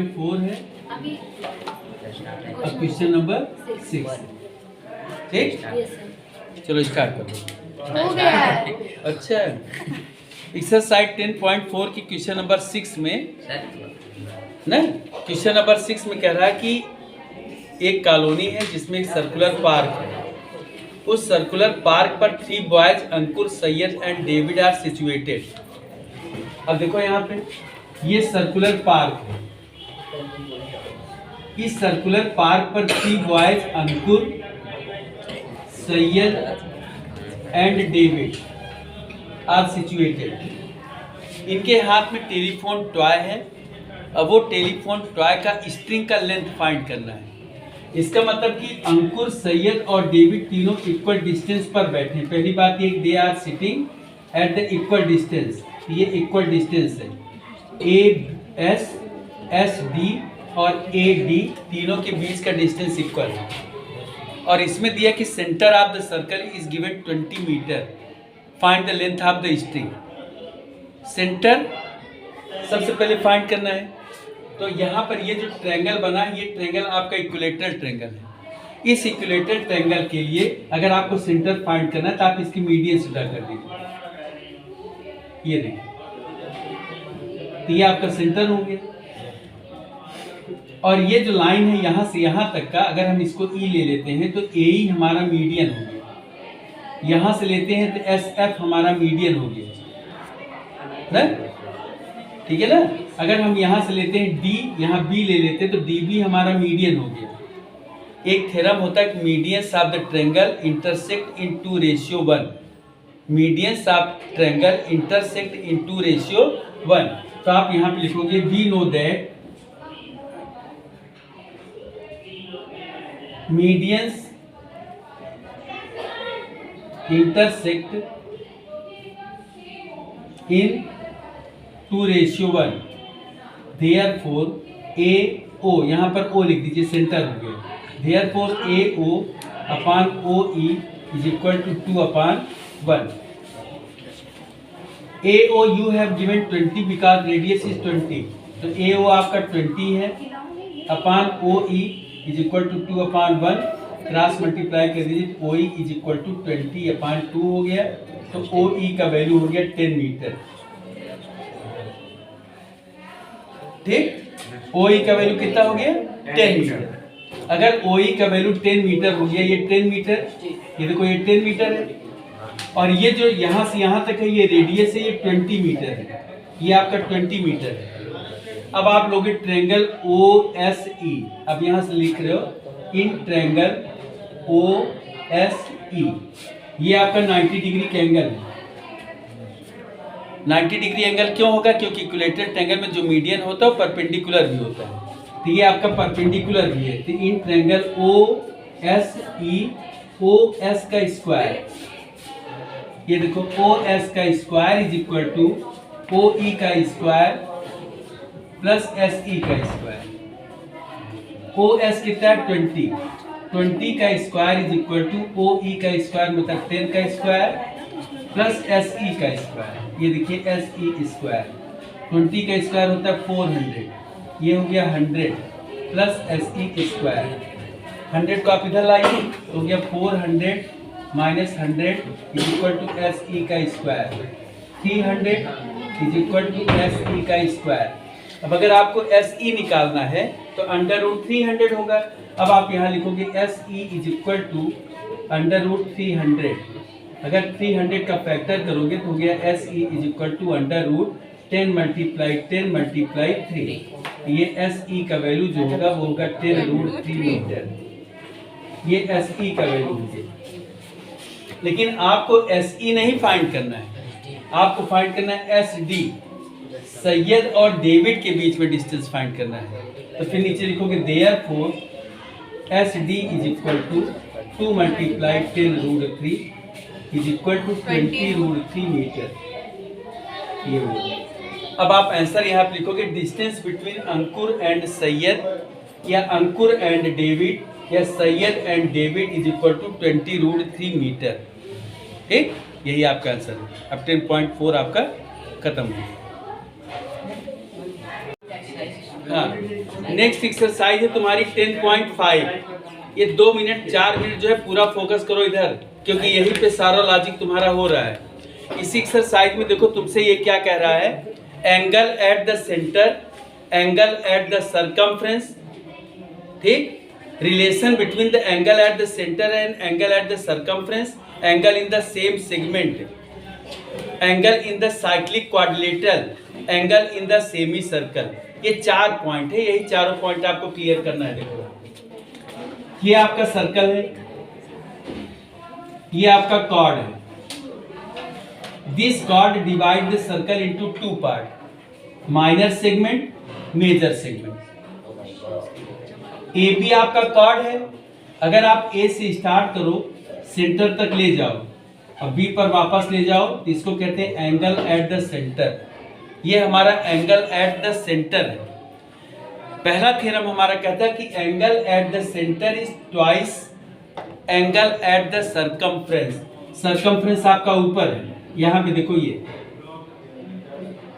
10.4 है। अब question number 6, ठीक, चलो स्टार्ट करो। हो गया है। अच्छा, एक्सरसाइज 10.4 की क्वेश्चन नंबर 6 में ना, क्वेश्चन नंबर 6 में कह रहा है कि एक कॉलोनी है जिसमें एक सर्कुलर पार्क है। उस सर्कुलर पार्क पर 3 boys Ankur, Syed and David are situated. अब देखो यहाँ पे ये सर्कुलर पार्क है। इस सर्कुलर पार्क पर 3 boys Ankur, Syed and David are situated. इनके हाथ में टेलीफोन टॉय है। अब वो टेलीफोन टॉय का स्ट्रिंग का लेंथ फाइंड करना है। इसका मतलब कि अंकुर, सैयद और डेविड तीनों इक्वल डिस्टेंस पर बैठे हैं। पहली बात ये, they are sitting at the equal distance. ये इक्वल डिस्टेंस है। एस डी और ए डी तीनों के बीच का डिस्टेंस इक्वल है। और इसमें दिया कि centre of the circle is given 20 metre, find the length of the string. Centre सबसे पहले फाइंड करना है। तो यहाँ पर ये जो ट्रायंगल बना है, ये ट्रायंगल आपका इक्विलेटरल ट्रायंगल है। इस इक्विलेटरल ट्रायंगल के लिए अगर आपको सेंटर फाइंड करना है तो आप इसकी मीडियन सीधा कर दीजिए। ये देखिए, तो ये आपका सेंटर हो गया। और ये जो लाइन है यहाँ से यहाँ तक का, अगर हम इसको ई ले लेते हैं तो ए ही हमारा मीडियन हो गया। यहाँ से लेते हैं तो एस एफ हमारा मीडियन हो गया ना, ठीक है ना। अगर हम यहाँ से लेते हैं डी, यहाँ बी ले लेते हैं तो डी बी हमारा मीडियन हो गया। एक थ्योरम होता है कि medians of the triangle intersect in 2:1। Medians of triangle intersect in 2:1। तो आप यहाँ पे लिखोगे we know that medians intersect in 2:1। Therefore AO, यहाँ पर O लिख दीजिए, सेंटर हो गया। Therefore AO upon OE is equal to 2/1। AO you have given 20 because radius is 20, तो AO आपका 20 है, upon OE is equal to 2/1। Cross multiply कर दीजिए, OE इज इक्वल टू 20/2 हो गया। तो OE का वैल्यू हो गया 10 मीटर, ठीक। OE का वैल्यू कितना हो गया? 10 मीटर। अगर OE का वैल्यू 10 मीटर हो गया, ये 10 मीटर, ये देखो ये 10 मीटर है। और ये जो यहाँ से यहाँ तक है ये रेडियस है, ये 20 मीटर है। ये आपका 20 मीटर है। अब आप लोग ट्रायंगल OSE, अब यहाँ से लिख रहे हो इन ट्रायंगल OSE, ये आपका 90 डिग्री का एंगल है। 90 डिग्री एंगल क्यों होगा? क्योंकि इक्विलेटरल ट्रायंगल में जो मीडियन होता है वो परपेंडिकुलर भी होता है। तो ये आपका परपेंडिकुलर भी है। तो इन ट्रायंगल OSE, OS का स्क्वायर, ये देखो OS का square is equal to OE का स्क्वायर प्लस SE का स्क्वायर। OS कितना है? 20 का square is equal to OE का स्क्वायर मतलब 10 का स्क्वायर प्लस SE का स्क्वायर। ये देखिए SE स्क्वायर, 20 का स्क्वायर होता है 400, ये हो गया 100 प्लस SE स्क्वायर। 100 को आप इधर लाइए तो हो गया 400 minus 100 is equal to SE का square. 300 is equal to SE का स्क्वायर। अब अगर आपको SE निकालना है तो √300 होगा। अब आप यहाँ लिखोगे SE इज इक्वल टू √300। अगर 300 का फैक्टर करोगे तो हो गया SE इज इक्वल टू √10 × 3। ये SE का वैल्यू जो होगा वो होगा 10√3 मीटर। ये SE का वैल्यू है। लेकिन आपको SE नहीं फाइंड करना है, आपको फाइंड करना है SD, सैयद और डेविड के बीच में डिस्टेंस फाइंड करना है। तो फिर नीचे लिखोगे therefore SD is equal to 2 × 10√3 is equal to 20√3 metre. ये हो गया। अब आप आंसर यहाँ पे लिखोगे distance between Ankur and Syed या अंकुर एंड डेविड या Syed and David is equal to 20√3 metre. ठीक, यही आपका आंसर है। अब 10.4 आपका खत्म हो गया। हाँ, नेक्स्ट एक्सरसाइज है तुम्हारी 10.5। ये 2 मिनट 4 मिनट जो है पूरा फोकस करो इधर, क्योंकि यहीं पे सारा लॉजिक तुम्हारा हो रहा है। इसी एक्सरसाइज में देखो तुमसे ये क्या कह रहा है, angle at the centre, angle at the circumference, ठीक, relation between the angle at the centre and angle at the circumference, angle in the same segment, angle in the cyclic quadrilateral, angle in the semi circle. ये 4 point है, यही चारों point आपको clear करना है। देखो ये आपका सर्कल है, ये आपका कॉर्ड है। This chord divide the circle into 2 part, minor segment, major segment. A B आपका कॉर्ड है। अगर आप ए से स्टार्ट करो, सेंटर तक ले जाओ, अब बी पर वापस ले जाओ, तो इसको कहते हैं एंगल एट द सेंटर। ये हमारा एंगल एट द सेंटर है। पहला थ्योरम हमारा कहता है कि angle at the centre is twice angle at the circumference. Circumference आपका ऊपर है, यहाँ पे देखो ये,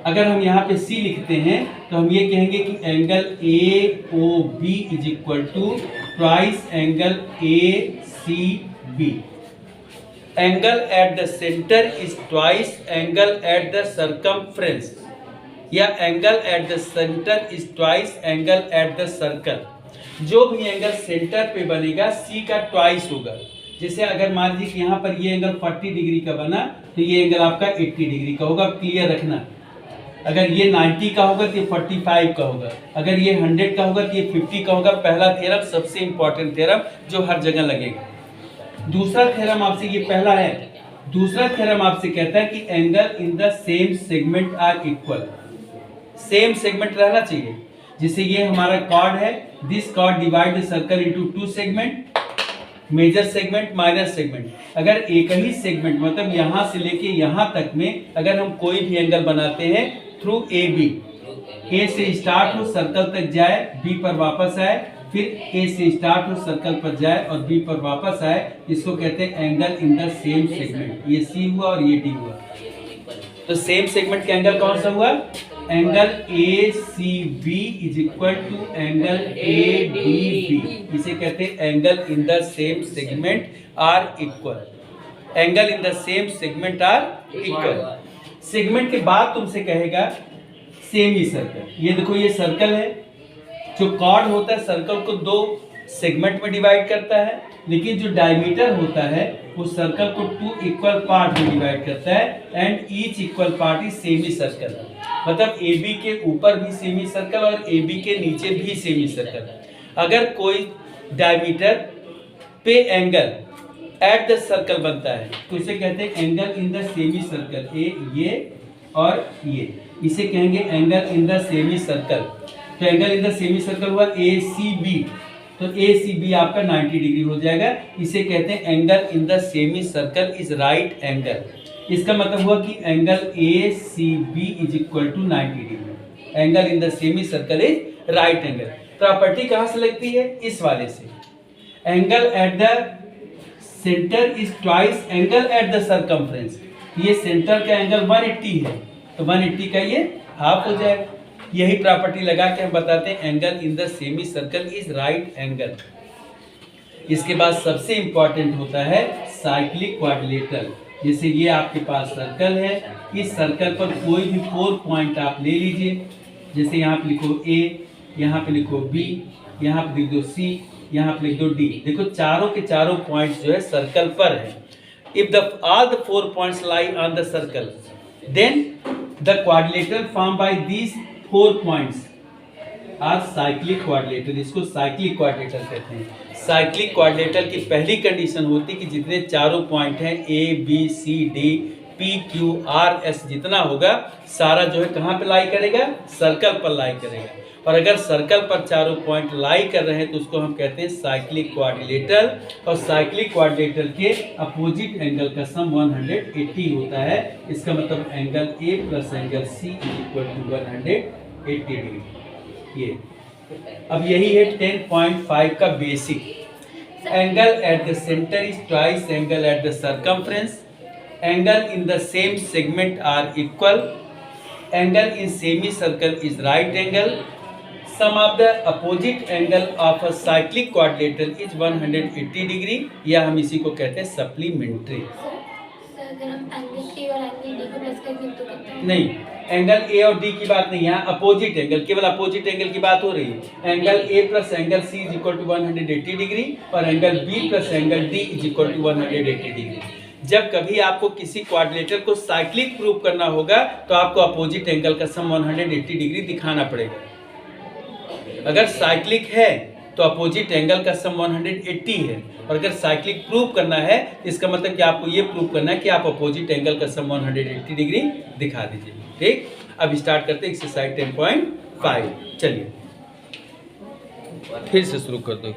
अगर हम यहाँ पे C लिखते हैं तो हम ये कहेंगे कि angle AOB is equal to twice angle ACB। Angle at the centre is twice angle at the circumference, या angle at the centre is twice angle at the circle. जो भी एंगल सेंटर पे बनेगा C का twice होगा। जैसे अगर मान लीजिए कि यहाँ पर ये एंगल 40 डिग्री का बना, तो ये एंगल आपका 80 डिग्री का होगा। क्लियर रखना, अगर ये 90 का होगा तो ये 45 का होगा, अगर ये 100 का होगा तो ये 50 का होगा। पहला थ्योरम सबसे इंपॉर्टेंट थ्योरम जो हर जगह लगेगा। दूसरा थ्योरम आपसे, ये पहला है, दूसरा थ्योरम आपसे कहता है कि angle in the same segment are equal. Same segment रहना चाहिए। जैसे ये हमारा कॉर्ड है, this chord divide the circle into 2 segment, major segment, minor segment. अगर एक ही सेगमेंट मतलब यहाँ से लेके यहाँ तक में अगर हम कोई भी एंगल बनाते हैं थ्रू ए बी, ए से स्टार्ट हो सर्कल तक जाए, बी पर वापस आए, फिर ए से स्टार्ट हो सर्कल पर जाए और बी पर वापस आए, इसको कहते हैं angle in the same segment. ये सी हुआ और ये डी हुआ, तो सेम सेगमेंट का एंगल कौन सा हुआ, angle ACB is equal to angle ADB। इसे कहते हैं angle in the same segment are equal. Angle in the same segment are equal. Segment के बाद तुमसे कहेगा सेमी सर्कल। ये देखो ये सर्कल है, जो कॉर्ड होता है सर्कल को 2 सेगमेंट में डिवाइड करता है, लेकिन जो डायमीटर होता है वो सर्कल को 2 इक्वल पार्ट में डिवाइड करता है, and each equal part is semi circle. मतलब AB के ऊपर भी सेमी सर्कल और AB के नीचे भी सेमी सर्कल। अगर कोई डायमीटर पे एंगल एट द सर्कल बनता है तो इसे कहते हैं angle in the semi circle. ये और ये, इसे कहेंगे angle in the semi circle. तो angle in the semi circle हुआ ACB, तो ACB आपका 90 डिग्री हो जाएगा। इसे कहते हैं angle in the semi circle is right angle. इसका मतलब हुआ कि angle ACB is equal to 90 degree. Angle in the semi circle is right angle. Property कहाँ से लगती है, इस वाले से। Angle at the centre is twice angle at the circumference. ये सेंटर का एंगल 180 है, तो 180 का ये हाफ हो जाएगा। यही प्रॉपर्टी लगा के हम बताते हैं angle in the semi circle is right angle. इसके बाद सबसे इंपॉर्टेंट होता है साइक्लिक क्वाड्रिलेटरल। जैसे ये आपके पास सर्कल है, इस सर्कल पर कोई भी 4 पॉइंट आप ले लीजिए। जैसे यहाँ पे लिखो A, यहाँ पे लिखो B, यहाँ पे लिख दो C, यहाँ पे लिख दो D। देखो चारों के चारों पॉइंट्स जो है सर्कल पर है। If the all the 4 points lie on the circle, then the quadrilateral form by these 4 points are cyclic quadrilateral. इसको साइक्लिक क्वाड्रिलेटरल कहते हैं। साइक्लिक क्वाड्रिलेटरल की पहली कंडीशन होती है कि जितने चारों पॉइंट हैं A, B, C, D, P, Q, R, S जितना होगा सारा जो है कहाँ पे लाई करेगा, सर्कल पर लाई करेगा। और अगर सर्कल पर चारों पॉइंट लाई कर रहे हैं तो उसको हम कहते हैं साइक्लिक क्वाड्रिलेटरल। और साइक्लिक क्वाड्रिलेटरल के अपोजिट एंगल का सम 180 होता है। इसका मतलब angle A plus angle C is equal to 180 degree. ये अब यही है 10.5 का basic. Angle at the centre is twice angle at the circumference. Angle in the same segment are equal. Angle in semi circle is right angle. Sum of the opposite angle of a cyclic quadrilateral is 180 degree, या हम इसी को कहते हैं supplementary. अगर हम angle A और angle D को प्लस करके तो करते हैं नहीं, एंगल ए और डी की बात नहीं, यहाँ अपोजिट एंगल, केवल अपोजिट एंगल की बात हो रही है। Angle A plus angle C is equal to 180 degree और angle B plus angle D is equal to 180 degree. जब कभी आपको किसी क्वाड्रिलेटरल को साइक्लिक प्रूव करना होगा तो आपको अपोजिट एंगल का सम 180 डिग्री दिखाना पड़ेगा। अगर साइक्लिक है तो अपोजिट एंगल का सम 180 है, और अगर साइक्लिक प्रूव करना है इसका मतलब कि आपको ये प्रूव करना है कि आप अपोजिट एंगल का सम 180 डिग्री दिखा दीजिए। ठीक, अब स्टार्ट करते हैं एक्सरसाइज 10.5। चलिए फिर से शुरू कर दो।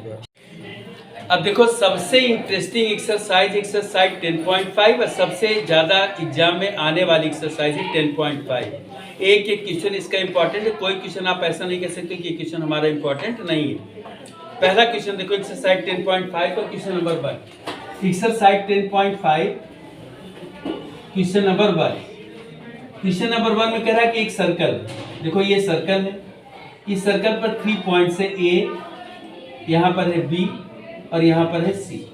अब देखो सबसे इंटरेस्टिंग एक्सरसाइज 10.5 और सबसे ज़्यादा एग्जाम में आने वाली एक्सरसाइज है 10.5। एक एक क्वेश्चन इसका इंपॉर्टेंट है, कोई क्वेश्चन आप ऐसा नहीं कह सकते कि ये क्वेश्चन हमारा इंपॉर्टेंट नहीं है। पहला क्वेश्चन देखो एक्सरसाइज 10.5 का question number 1। Exercise 10.5 question number 1। Question number 1 में कह रहा है कि एक सर्कल, देखो ये सर्कल है, इस सर्कल पर 3 पॉइंट्स है, ए, यहाँ पर है बी और यहाँ पर है सी।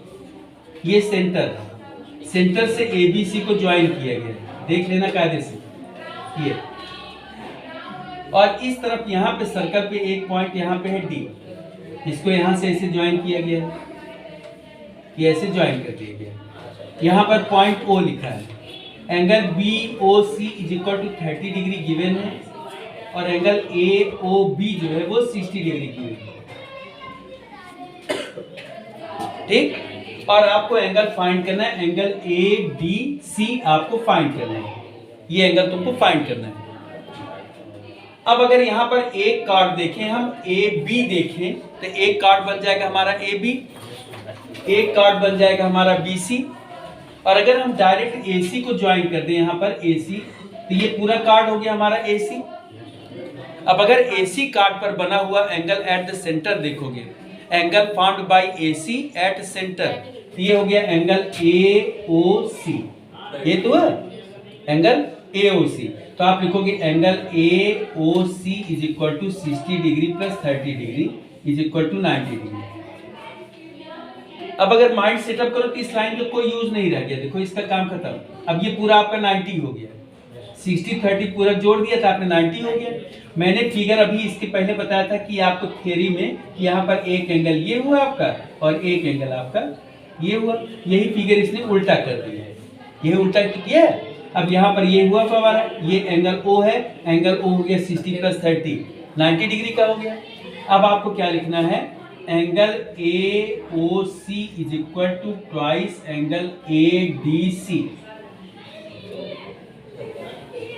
ये सेंटर, सेंटर से ए बी सी को ज्वाइन किया गया है, देख लेना कायदे से ये। और इस तरफ यहाँ पे सर्कल पे एक पॉइंट यहाँ पे है डी, इसको यहाँ से ऐसे ज्वाइन किया गया है, ये ऐसे ज्वाइन कर दिया गया। यहाँ पर पॉइंट ओ लिखा है। Angle B O C is equal to 30 degree given है और एंगल ए ओ बी जो है वो 60 डिग्री गिवन है। ठीक, और आपको एंगल फाइंड करना है, एंगल ए डी सी आपको फाइंड करना है, ये एंगल तुमको फाइंड करना है। अब अगर यहाँ पर एक कार्ड देखें, हम ए बी देखें तो एक कार्ड बन जाएगा हमारा ए बी, एक कार्ड बन जाएगा हमारा बी सी, और अगर हम डायरेक्ट ए सी को ज्वाइन कर दें यहाँ पर ए सी तो ये पूरा कार्ड हो गया हमारा ए सी। अब अगर ए सी कार्ड पर बना हुआ एंगल एट द सेंटर देखोगे, angle found by A C at centre, तो ये हो गया एंगल ए ओ सी, ये तो है एंगल ए ओ सी। तो आप लिखोगे angle A O C is equal to 60 degree plus 30 degree is equal to 90 degree. अब अगर माइंड सेटअप करो तो इस लाइन का कोई यूज नहीं रह गया, देखो इसका काम खत्म। अब ये पूरा आपका 90 हो गया, 60-30 पूरा जोड़ दिया था आपने 90 हो गया। मैंने फिगर अभी इसके पहले बताया था कि आपको थ्योरी में कि यहाँ पर एक एंगल ये हुआ आपका और एक एंगल आपका ये हुआ, यही फिगर इसने उल्टा कर दिया है, ये उल्टा किया है। अब यहाँ पर ये हुआ हमारा, ये एंगल ओ है, एंगल ओ हो गया 60 प्लस 30 90 डिग्री का हो गया। अब आपको क्या लिखना है, angle A O C is equal to twice angle A D C.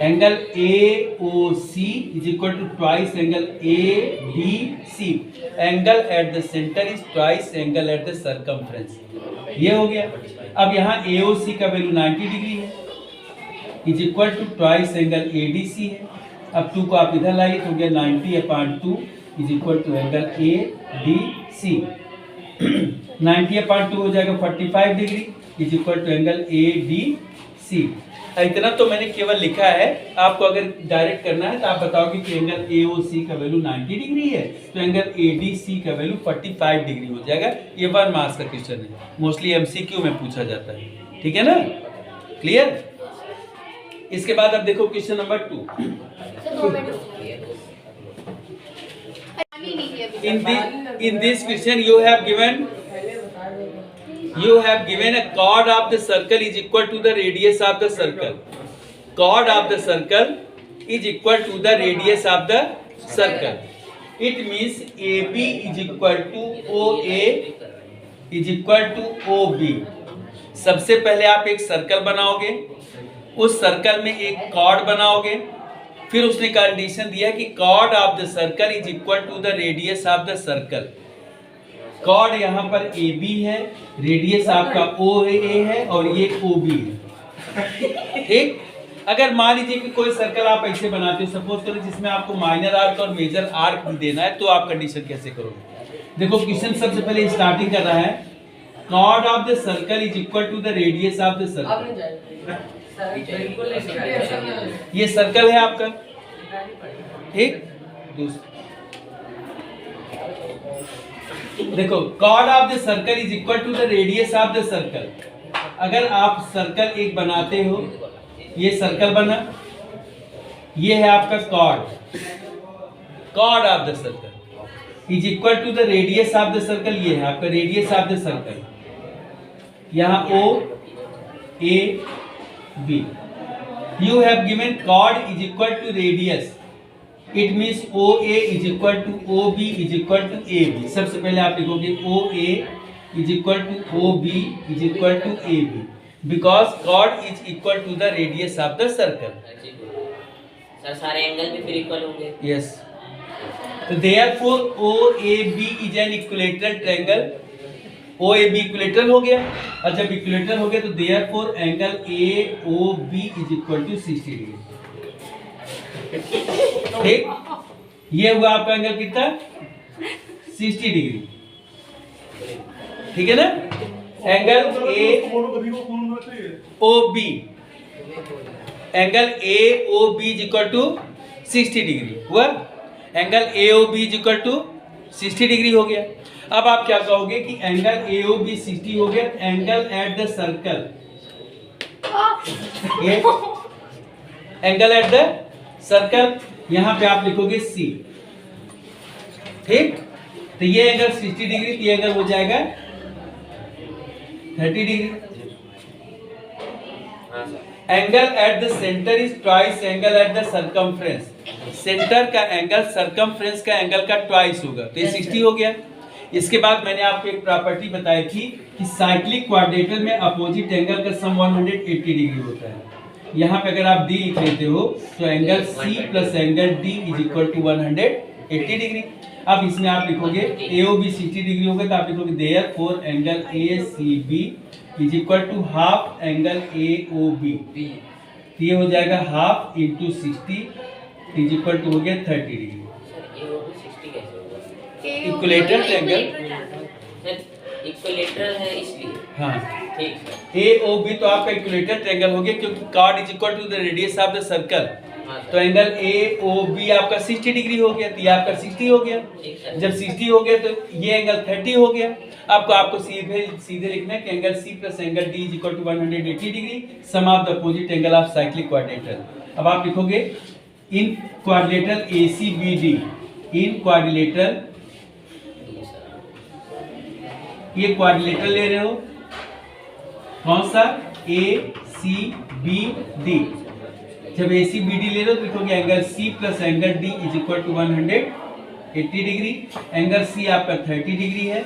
Angle A O C is equal to twice angle A D C. Angle at the centre is twice angle at the circumference, ये हो गया। अब यहाँ A O C का value 90 degree है, is equal to twice angle A D C है। अब 2 को आप इधर लाइए तो हो गया 90/2 is equal to angle A D C. 90/2 हो जाएगा 45 degree is equal to angle A D C. इतना तो मैंने केवल लिखा है, आपको अगर डायरेक्ट करना है तो आप बताओगे कि एंगल ए ओ सी का वैल्यू 90 डिग्री है तो एंगल ए डी सी का वैल्यू 45 डिग्री हो जाएगा। ये 1 मार्क्स का क्वेश्चन है, मोस्टली एमसीक्यू में पूछा जाता है, ठीक है ना, क्लियर। इसके बाद अब देखो question number 2। In this question you have given a chord of the circle is equal to the radius of the circle. Chord of the circle is equal to the radius of the circle. It means AB is equal to OA is equal to OB. सबसे पहले आप एक circle बनाओगे, उस circle में एक cord बनाओगे, फिर उसने कंडीशन दिया कि chord of the circle is equal to the radius of the circle. Chord यहाँ पर ए बी है, रेडियस आपका ओ ए है और ये ओ बी है, ठीक। अगर मान लीजिए कि कोई सर्कल आप ऐसे बनाते हो, सपोज करो जिसमें आपको माइनर आर्क और मेजर आर्क भी देना है, तो आप कंडीशन कैसे करोगे। देखो क्वेश्चन सबसे पहले स्टार्टिंग कर रहा है, chord of the circle is equal to the radius of the circle. ये सर्कल है आपका, ठीक। देखो chord of the circle is equal to the radius of the circle. अगर आप सर्कल एक बनाते हो, ये सर्कल बना, ये है आपका chord, chord of the circle is equal to the radius of the circle, ये है आपका रेडियस ऑफ द सर्कल। यहाँ O A B, you have given chord is equal to radius, it means OA is equal to OB is equal to AB। सबसे पहले आप लिखोगे OA is equal to OB is equal to AB because chord is equal to the radius of the circle। Sir सारे angle भी फिर equal होंगे। Yes, so therefore OAB is an equilateral triangle। OAB equilateral हो गया, और जब equilateral हो गया तो therefore angle AOB is equal to 60 degree. ठीक, ये हुआ आपका एंगल कितना, 60 डिग्री। ठीक है ना। Angle AOB, angle AOB is equal to 60 degree हुआ। Angle AOB is equal to 60 degree हो गया। अब आप क्या कहोगे कि एंगल AOB 60 हो गया, एंगल एट द सर्कल, ये एंगल एट द सर्कल, यहां पे आप लिखोगे C। ठीक, तो ये एंगल 60 डिग्री, तो ये एंगल हो जाएगा 30 degree. Angle at the centre is twice angle at the circumference. Centre का एंगल सर्कमफ्रेंस का एंगल का ट्वाइस होगा, तो ये 60 हो गया। इसके बाद मैंने आपको एक प्रॉपर्टी बताई थी कि साइक्लिक क्वाड्रेटर में अपोजिट एंगल का सम 180 डिग्री होता है। यहाँ पे अगर आप D लिख लेते हो तो angle C plus angle D is equal to 180 degree. अब इसमें आप लिखोगे AOB 60 डिग्री होगा, तो आप लिखोगे therefore angle ACB is equal to half angle AOB। तो ये हो जाएगा half into 60 is equal to हो गया 30 डिग्री। इक्विलेटरल ट्रायंगल, इक्विलेटरल है इसलिए। हाँ, ठीक, AOB तो आपका इक्विलेटरल ट्रायंगल हो गया क्योंकि chord is equal to the radius of the circle. तो एंगल AOB आपका 60 डिग्री हो गया, तो ये आपका 60 हो गया। जब 60 हो गया तो ये एंगल 30 हो गया। आपको सीधे लिखना है कि angle C plus angle D is equal to 180 degree, sum of the opposite angle of cyclic quadrilateral. अब आप लिखोगे in quadrilateral ACBD, in quadrilateral, ये क्वाड्रिलेटरल ले रहे हो, कौन सा, ACBD। जब ACBD ले रहे हो तो लिखोगे angle C plus angle D is equal to 180 degree. Angle C आपका 30 डिग्री है,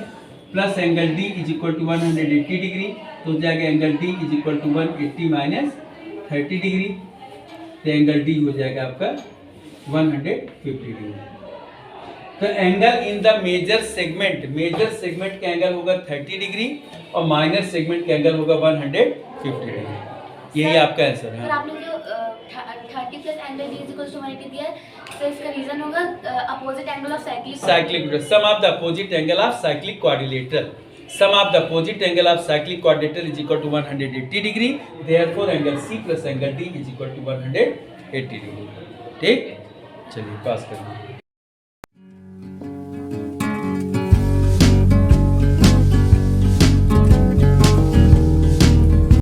plus angle D is equal to 180 degree, तो हो जाएगा angle D is equal to 180 minus 30 degree, तो एंगल D हो जाएगा आपका 150 डिग्री। तो angle in the major segment, major segment का एंगल होगा 30 डिग्री और माइनर सेगमेंट का एंगल होगा 150 डिग्री। यही आपका आंसर है। सर आपने जो 30 plus angle D is equal to 180 दिया है, तो इसका रीजन होगा opposite angle of cyclic, sum of the opposite angle of cyclic quadrilateral, sum of the opposite angle of cyclic quadrilateral is equal to 180 degree, therefore angle C plus angle D is equal to 180 degree. ठीक, चलिए पास करना।